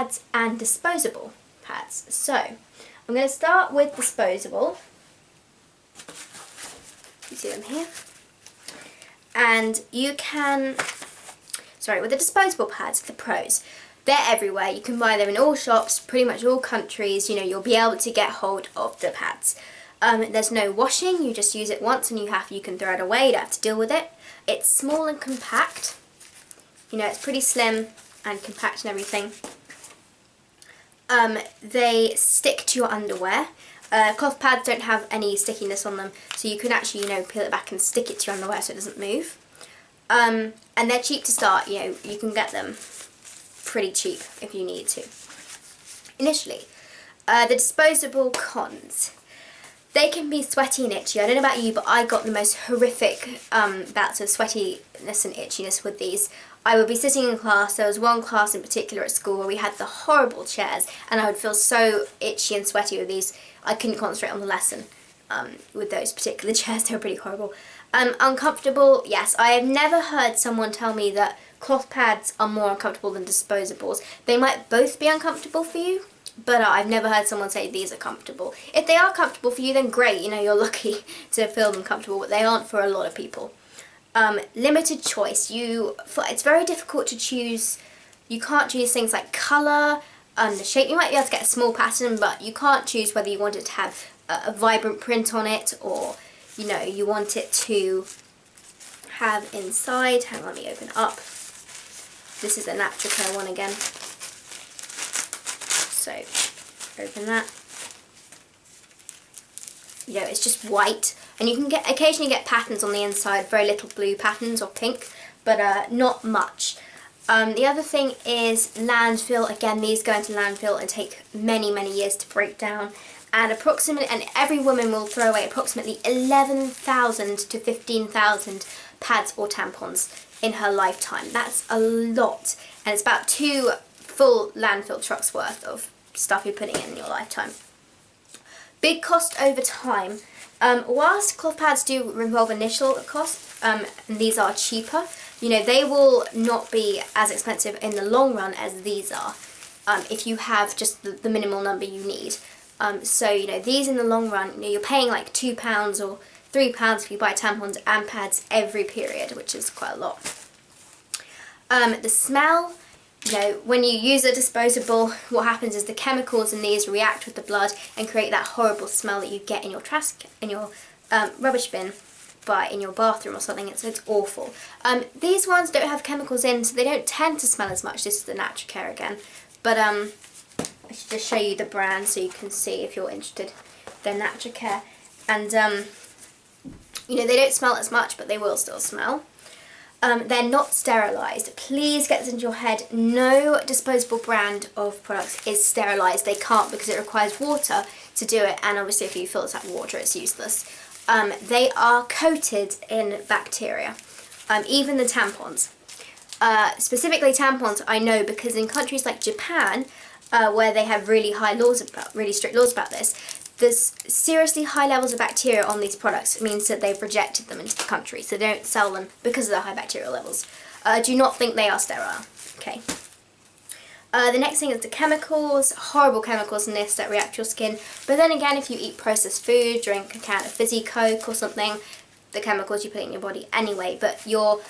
pads and disposable pads. So I'm going to start with disposable. You see them here. And you can, with the disposable pads, the pros, they're everywhere. You can buy them in all shops, pretty much all countries. You know, you'll be able to get hold of the pads. There's no washing, you just use it once and you can throw it away, you don't have to deal with it. It's small and compact. You know, it's pretty slim and compact and everything. They stick to your underwear. Cloth pads don't have any stickiness on them, so you can actually, you know, peel it back and stick it to your underwear so it doesn't move. And they're cheap to start, you know, you can get them pretty cheap if you need to. Initially, the disposable cons. They can be sweaty and itchy. I don't know about you, but I got the most horrific bouts of sweatiness and itchiness with these. I would be sitting in class. There was one class in particular at school where we had the horrible chairs, and I would feel so itchy and sweaty with these. I couldn't concentrate on the lesson with those particular chairs. They were pretty horrible. Uncomfortable, yes. I have never heard someone tell me that cloth pads are more uncomfortable than disposables. They might both be uncomfortable for you, but I've never heard someone say these are comfortable. If they are comfortable for you, then great, you know, you're lucky to feel them comfortable, but they aren't for a lot of people. Limited choice. It's very difficult to choose. You can't choose things like colour, the shape. You might be able to get a small pattern, but you can't choose whether you want it to have a vibrant print on it, or, you know, you want it to have inside. Hang on, let me open up. This is the Natural Care one again. So, open that. You know, it's just white, and you can occasionally get patterns on the inside, very little blue patterns or pink, but not much. The other thing is landfill. Again, these go into landfill and take many, many years to break down, and every woman will throw away approximately 11,000 to 15,000 pads or tampons in her lifetime. That's a lot, and it's about 2 full landfill trucks worth of stuff you're putting in your lifetime. Big cost over time. Whilst cloth pads do involve initial costs, and these are cheaper, you know, they will not be as expensive in the long run as these are, if you have just the minimal number you need. So, you know, these in the long run, you know, you're paying like £2 or £3 if you buy tampons and pads every period, which is quite a lot. The smell. You know, when you use a disposable, what happens is the chemicals in these react with the blood and create that horrible smell that you get in your rubbish bin, in your bathroom or something. So it's awful. These ones don't have chemicals in, so they don't tend to smell as much. This is the Natural Care again, but I should just show you the brand so you can see if you're interested. They're Natural Care, and you know, they don't smell as much, but they will still smell. They're not sterilised. Please get this into your head. No disposable brand of products is sterilised. They can't, because it requires water to do it, and obviously if you fill it up with water, it's useless. They are coated in bacteria, even the tampons. Specifically tampons, I know, because in countries like Japan, where they have really strict laws about this, there's seriously high levels of bacteria on these products. It means that they've rejected them into the country, so they don't sell them because of the high bacterial levels. Do not think they are sterile. Okay. The next thing is the chemicals. Horrible chemicals in this that react to your skin. But then again, if you eat processed food, drink a can of fizzy Coke or something, the chemicals you put in your body anyway. But your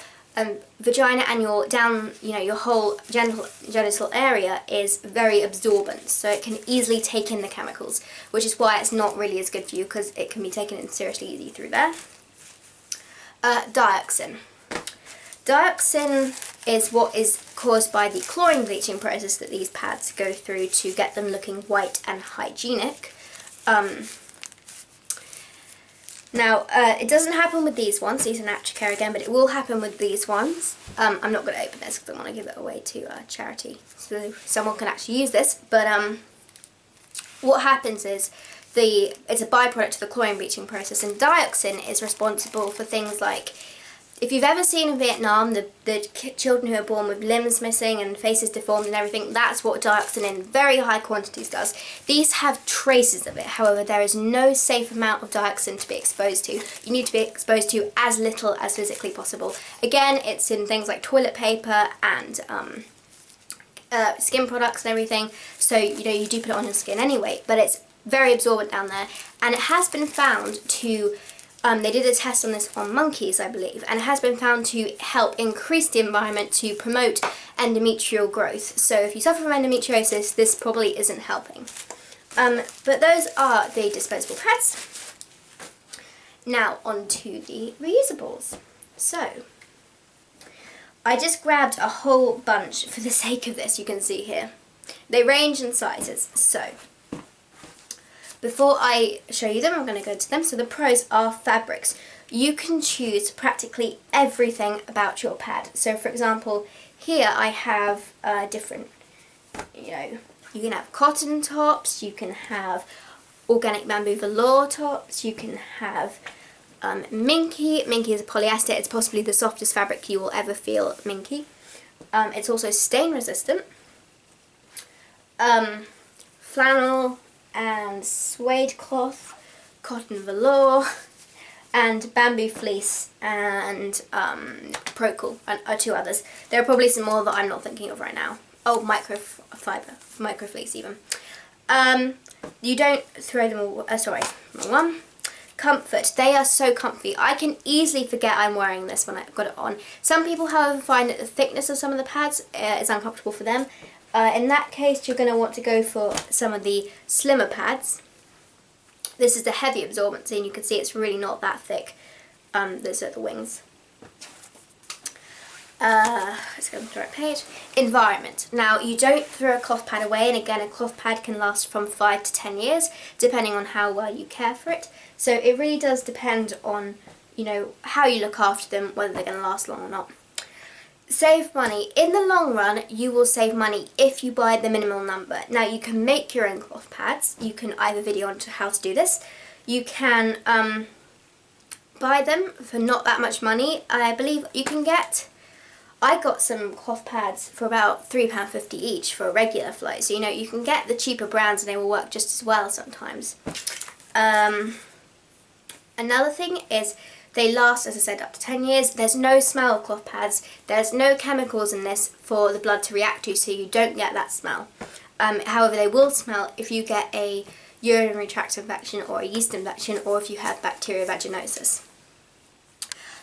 vagina and your whole genital area is very absorbent, so it can easily take in the chemicals, which is why it's not really as good for you, because it can be taken in seriously easy through there. Dioxin. Dioxin is what is caused by the chlorine bleaching process that these pads go through to get them looking white and hygienic. Now, it doesn't happen with these ones. These are Natural Care again, but it will happen with these ones. I'm not going to open this because I want to give it away to charity, so someone can actually use this. But what happens is it's a byproduct of the chlorine bleaching process, and dioxin is responsible for things like, if you've ever seen in Vietnam the children who are born with limbs missing and faces deformed and everything, that's what dioxin in very high quantities does. These have traces of it. However, there is no safe amount of dioxin to be exposed to. You need to be exposed to as little as physically possible. Again, it's in things like toilet paper and skin products and everything, so you know you do put it on your skin anyway, but it's very absorbent down there, and it has been found to they did a test on this on monkeys, I believe, and it has been found to help increase the environment to promote endometrial growth. So if you suffer from endometriosis, this probably isn't helping. But those are the disposable pads. Now on to the reusables. So I just grabbed a whole bunch for the sake of this, you can see here. They range in sizes, so before I show you them, I'm going to go to them. So the pros are fabrics. You can choose practically everything about your pad. So for example, here I have different, you know, you can have cotton tops, you can have organic bamboo velour tops, you can have minky. Minky is a polyester. It's possibly the softest fabric you will ever feel, minky. It's also stain resistant. Flannel and suede cloth, cotton velour, and bamboo fleece, and Procol, and two others. There are probably some more that I'm not thinking of right now. Oh, microfiber, microfleece even. You don't throw them all, sorry, wrong one. Comfort, they are so comfy. I can easily forget I'm wearing this when I've got it on. Some people, however, find that the thickness of some of the pads is uncomfortable for them. In that case, you're going to want to go for some of the slimmer pads. This is the heavy absorbency, and you can see it's really not that thick. Those are the wings. Let's go to the right page. Environment. Now, you don't throw a cloth pad away, and again, a cloth pad can last from 5 to 10 years, depending on how well you care for it. So it really does depend on, you know, how you look after them, whether they're going to last long or not. Save money. In the long run, you will save money if you buy the minimal number. Now, you can make your own cloth pads. You can either video on how to do this. You can buy them for not that much money. I believe you can get, I got some cloth pads for about £3.50 each for a regular flow. So, you know, you can get the cheaper brands and they will work just as well sometimes. Another thing is, they last, as I said, up to 10 years. There's no smell of cloth pads. There's no chemicals in this for the blood to react to, so you don't get that smell. However, they will smell if you get a urinary tract infection or a yeast infection, or if you have bacterial vaginosis.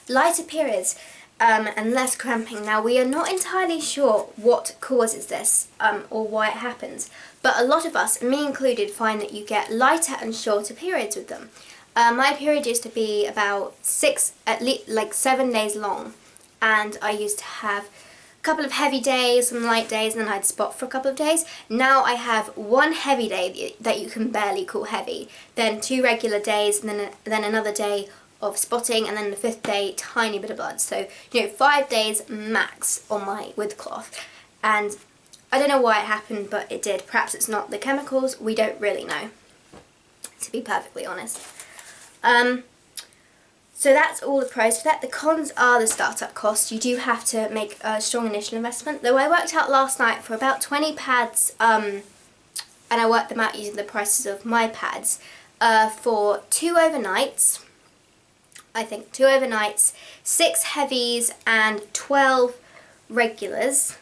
Lighter periods and less cramping. Now, we are not entirely sure what causes this or why it happens, but a lot of us, me included, find that you get lighter and shorter periods with them. My period used to be about 7 days long, and I used to have a couple of heavy days, some light days, and then I'd spot for a couple of days. Now I have one heavy day that you can barely call heavy, then 2 regular days, and then another day of spotting, and then the 5th day, tiny bit of blood. So, you know, 5 days max on my with cloth, and I don't know why it happened, but it did. Perhaps it's not the chemicals, we don't really know, to be perfectly honest. So that's all the pros for that. The cons are the startup costs. You do have to make a strong initial investment. Though I worked out last night for about 20 pads, and I worked them out using the prices of my pads, for 2 overnights, I think 2 overnights, 6 heavies and 12 regulars.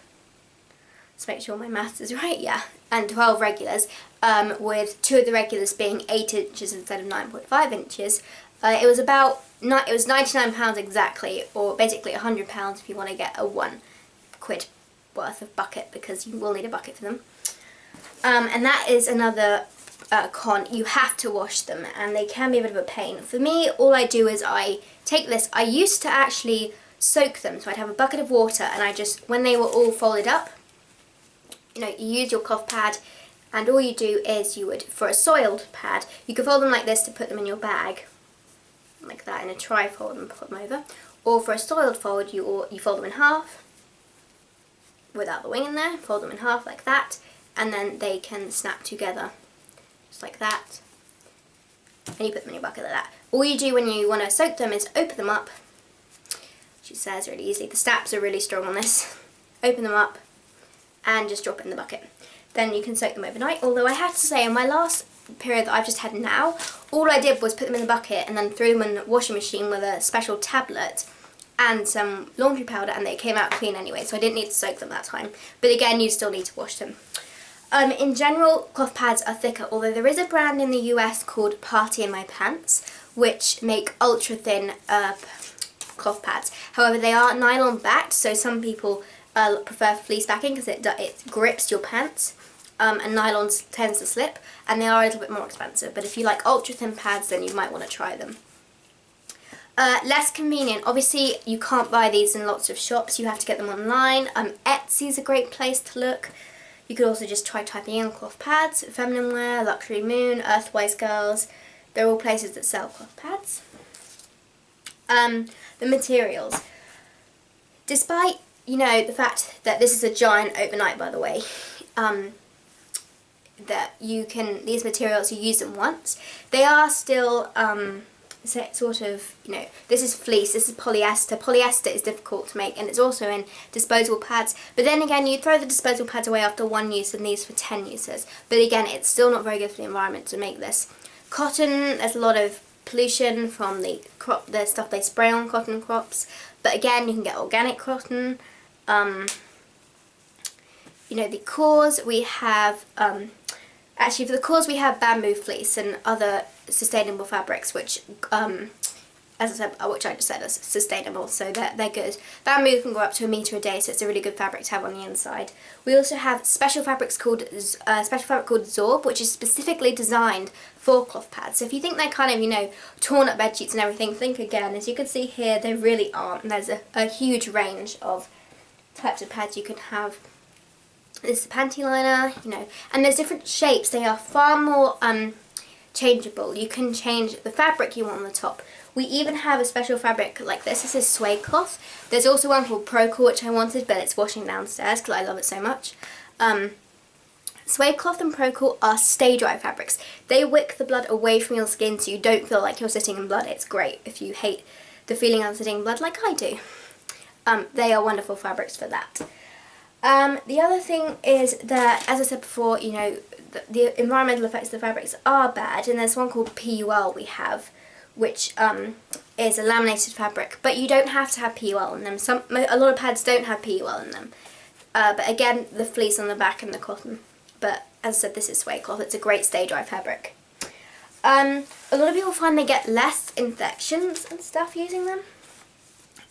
Let's make sure my maths is right, yeah, and 12 regulars, with 2 of the regulars being 8 inches instead of 9.5 inches. It was £99 exactly, or basically £100 if you want to get a £1 worth of bucket, because you will need a bucket for them. And that is another con. You have to wash them, and they can be a bit of a pain. For me, all I do is I take this. I used to actually soak them, so I'd have a bucket of water, and I just, when they were all folded up, you know, you use your cloth pad, and all you do is you would, for a soiled pad, you could fold them like this to put them in your bag, like that, in a tri-fold, and put them over. Or for a soiled fold, you fold them in half, without the wing in there, fold them in half like that, and then they can snap together, just like that, and you put them in your bucket like that. All you do when you want to soak them is open them up, which it says really easy, the snaps are really strong on this, open them up, and just drop it in the bucket. Then you can soak them overnight, although I have to say, in my last period that I've just had now, all I did was put them in the bucket and then threw them in the washing machine with a special tablet, and some laundry powder, and they came out clean anyway, so I didn't need to soak them that time. But again, you still need to wash them. In general, cloth pads are thicker, although there is a brand in the US called Party in My Pants, which make ultra thin cloth pads. However, they are nylon backed, so some people prefer fleece backing because it grips your pants, and nylon tends to slip, and they are a little bit more expensive. But if you like ultra thin pads, then you might want to try them. Less convenient. Obviously, you can't buy these in lots of shops. You have to get them online. Etsy is a great place to look. You could also just try typing in cloth pads, feminine wear, luxury moon, earthwise girls. They're all places that sell cloth pads. The materials. Despite, the fact that this is a giant overnight, by the way, that these materials, you use them once, they are still sort of, this is fleece, this is polyester. Polyester is difficult to make, and it's also in disposable pads. But then again, you throw the disposable pads away after 1 use and these for 10 uses. But again, it's still not very good for the environment to make this. Cotton, there's a lot of pollution from the stuff they spray on cotton crops. But again, you can get organic cotton. The cores, we have, actually for the cores we have bamboo fleece and other sustainable fabrics, which, as I said, which I just said is sustainable, so they're good. Bamboo can go up to 1 meter a day, so it's a really good fabric to have on the inside. We also have special fabric called Zorb, which is specifically designed for cloth pads. So if you think they're kind of, torn up bed sheets and everything, think again. As you can see here, they really aren't, and there's a huge range of types of pads you can have. This is a panty liner, and there's different shapes. They are far more changeable. You can change the fabric you want on the top. We even have a special fabric like this. This is suede cloth. There's also one called Procool, which I wanted, but it's washing downstairs because I love it so much. Suede cloth and Procool are stay dry fabrics. They wick the blood away from your skin, so you don't feel like you're sitting in blood. It's great if you hate the feeling of sitting in blood like I do. They are wonderful fabrics for that. The other thing is that, as I said before, the environmental effects of the fabrics are bad, and there's one called PUL we have, which is a laminated fabric, but you don't have to have PUL in them. A lot of pads don't have PUL in them, but again, the fleece on the back and the cotton. But as I said, this is suede cloth. It's a great stay dry fabric. A lot of people find they get less infections and stuff using them.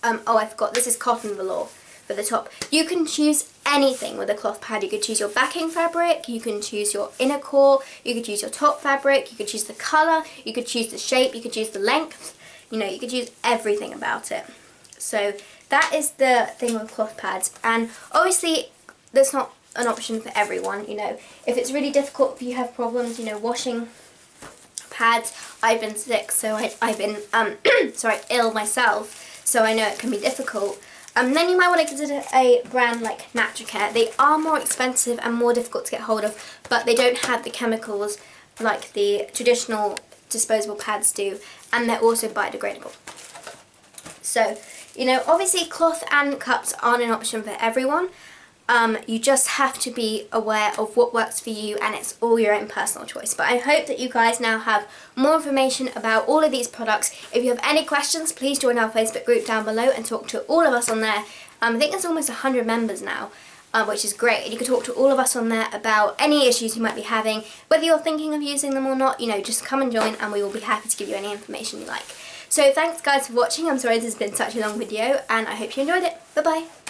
Oh, I forgot, this is cotton velour for the top. You can choose anything with a cloth pad. You could choose your backing fabric, you can choose your inner core, you could choose your top fabric, you could choose the colour, you could choose the shape, you could choose the length, you could choose everything about it. So that is the thing with cloth pads, and obviously that's not an option for everyone. If it's really difficult, if you have problems, washing pads. I've been sick, so I've been ill myself, so I know it can be difficult. Then you might want to consider a brand like Naturcare. They are more expensive and more difficult to get hold of, but they don't have the chemicals like the traditional disposable pads do, and they're also biodegradable. So, obviously cloth and cups aren't an option for everyone. You just have to be aware of what works for you, and it's all your own personal choice. But I hope that you guys now have more information about all of these products. If you have any questions, please join our Facebook group down below and talk to all of us on there. I think there's almost 100 members now, which is great. And you can talk to all of us on there about any issues you might be having, whether you're thinking of using them or not. Just come and join, and we will be happy to give you any information you like. So thanks guys for watching. I'm sorry this has been such a long video, and I hope you enjoyed it. Bye bye.